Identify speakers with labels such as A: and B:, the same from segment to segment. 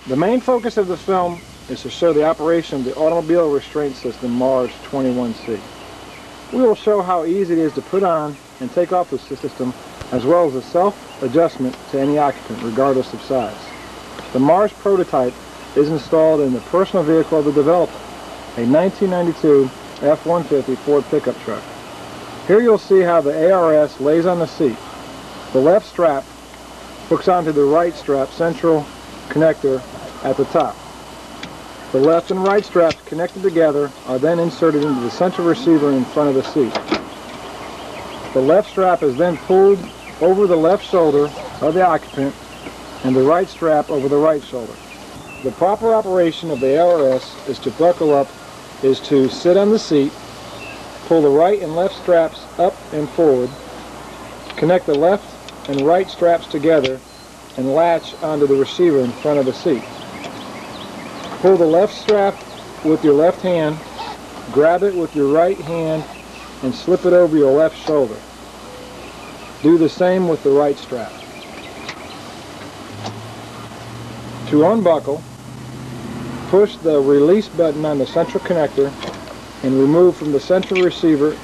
A: The main focus of the film is to show the operation of the automobile restraint system MARS21C. We will show how easy it is to put on and take off the system, as well as the self-adjustment to any occupant, regardless of size. The MARS prototype is installed in the personal vehicle of the developer, a 1992 F-150 Ford pickup truck. Here you'll see how the ARS lays on the seat. The left strap hooks onto the right strap central connector at the top. The left and right straps connected together are then inserted into the central receiver in front of the seat. The left strap is then pulled over the left shoulder of the occupant and the right strap over the right shoulder. The proper operation of the ARS is to sit on the seat, pull the right and left straps up and forward, connect the left and right straps together, and latch onto the receiver in front of the seat. Pull the left strap with your left hand, grab it with your right hand, and slip it over your left shoulder. Do the same with the right strap. To unbuckle, push the release button on the central connector and remove from the central receiver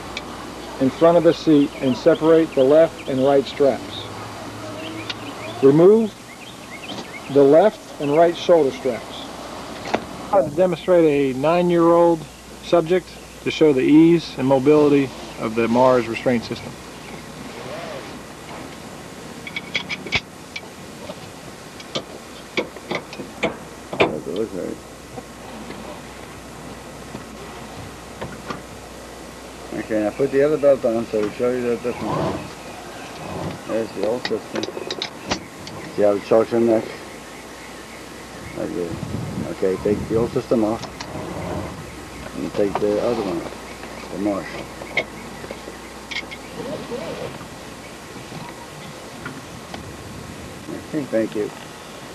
A: in front of the seat and separate the left and right straps. Remove the left and right shoulder straps. I'm going to demonstrate a 9-year-old subject to show the ease and mobility of the MARS restraint system.
B: Okay, now put the other belt on so we show you that this one. There's the old system. See how it chokes your neck? Like this. Okay, take the old system off and take the other one, the MARS. Okay, thank you.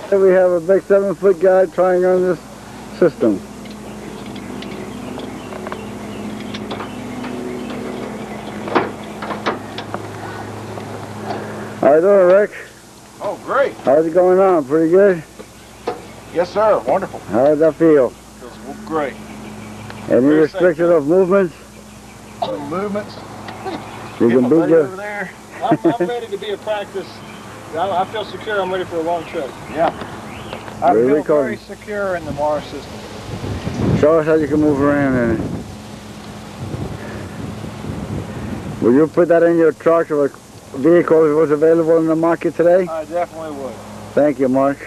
B: Here we have a big 7-foot guy trying on this system. How you doing, Rick?
A: Oh, great.
B: How's it going on? Pretty good?
A: Yes, sir. Wonderful.
B: How does that feel?
A: Feels great.
B: Any restriction of movements?
A: Movements.
B: You can beat your...
A: over there. I'm ready to be a practice. I feel secure. I'm ready for a long trip. Yeah. I feel very secure in the MARS system.
B: Show us how you can move around in it. Will you put that in your truck or vehicle if it was available in the market today?
A: I definitely would.
B: Thank you, Mark.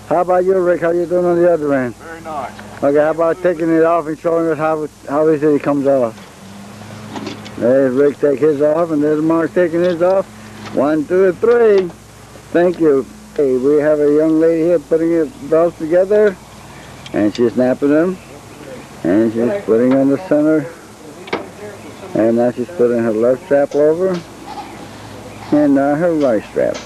B: How about you, Rick? How you doing on the other end?
A: Very nice.
B: Okay, how about taking it off and showing us how easy it comes off? There's Rick take his off, and there's Mark taking his off. 1, 2, 3. Thank you. Hey, we have a young lady here putting her belts together, and she's snapping them, and she's putting on the center, and now she's putting her left strap over, and now her right strap.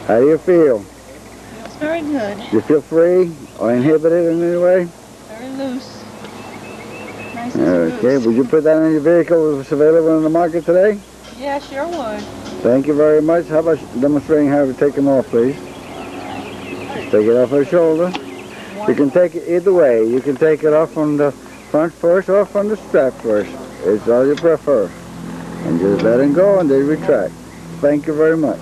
B: How do you feel?
C: Feels very good.
B: Do you feel free or inhibited in any way?
C: Very loose. Nice and
B: Okay,
C: loose.
B: would you put that in your vehicle if it's available in the market today?
C: Yeah, sure would.
B: Thank you very much. How about demonstrating how to take them off, please? Take it off her shoulder. You can take it either way. You can take it off from the front first or from the strap first. It's all you prefer. And just let them go and they retract. Thank you very much.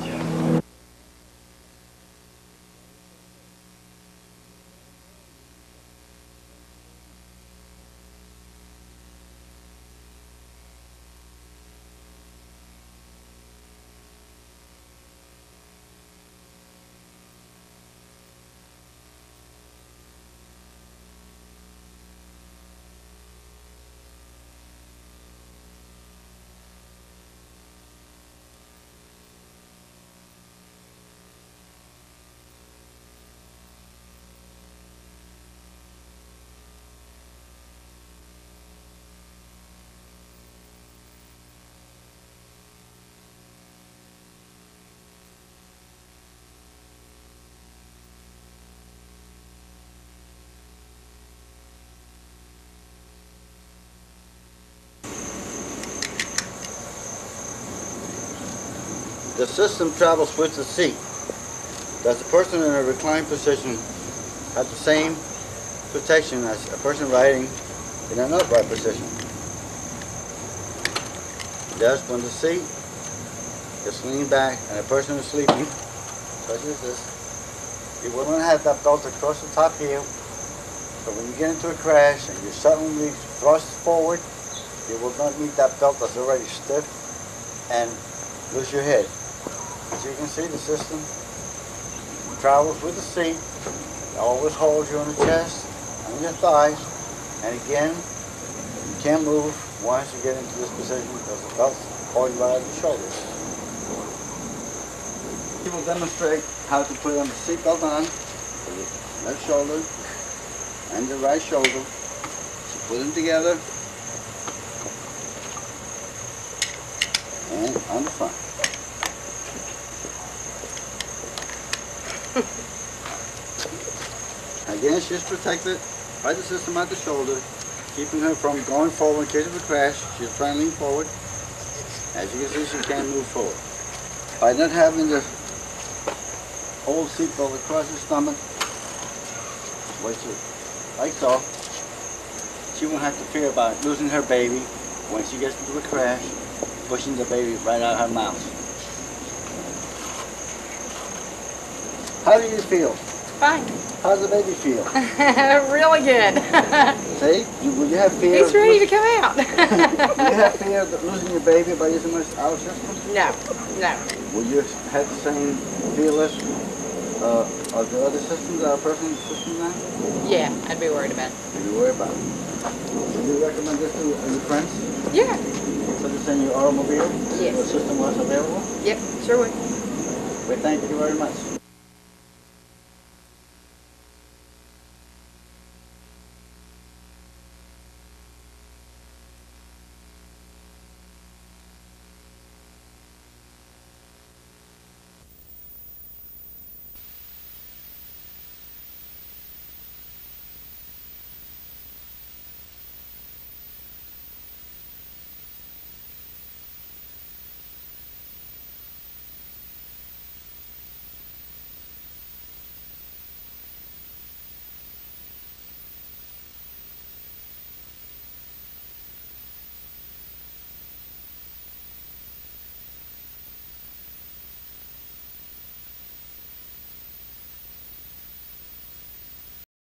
B: The system travels with the seat. Does the person in a reclined position have the same protection as a person riding in an upright position? Yes, when the seat is leaned back and a person is sleeping, such as this, you will not have that belt across the top heel. So when you get into a crash and you suddenly thrust forward, you will not need that belt that's already stiff and lose your head. As you can see, the system travels with the seat. It always holds you on the chest and your thighs. And again, you can't move once you get into this position because the belt's holding you right at your shoulders. He will demonstrate how to put on the seatbelt on for the left shoulder and the right shoulder. So put them together and on the front. Again, she's protected by the system at the shoulder, keeping her from going forward in case of a crash. She's trying to lean forward. As you can see, she can't move forward. By not having the whole seatbelt across her stomach, like so, she won't have to fear about losing her baby when she gets into a crash, pushing the baby right out of her mouth. How do you feel?
C: Fine.
B: How does the baby feel?
C: Really good.
B: See? Will you have fear?
C: He's ready to come out.
B: Do you have fear of losing your baby by using our system?
C: No, no.
B: Will you have the same fearless of the other systems, our personal system now?
C: Yeah, I'd be worried about it.
B: You'd be worried about it. Would you recommend this to your friends?
C: Yeah.
B: Put this in your automobile?
C: Yes.
B: The system was available?
C: Yep, sure would.
B: We thank you very much.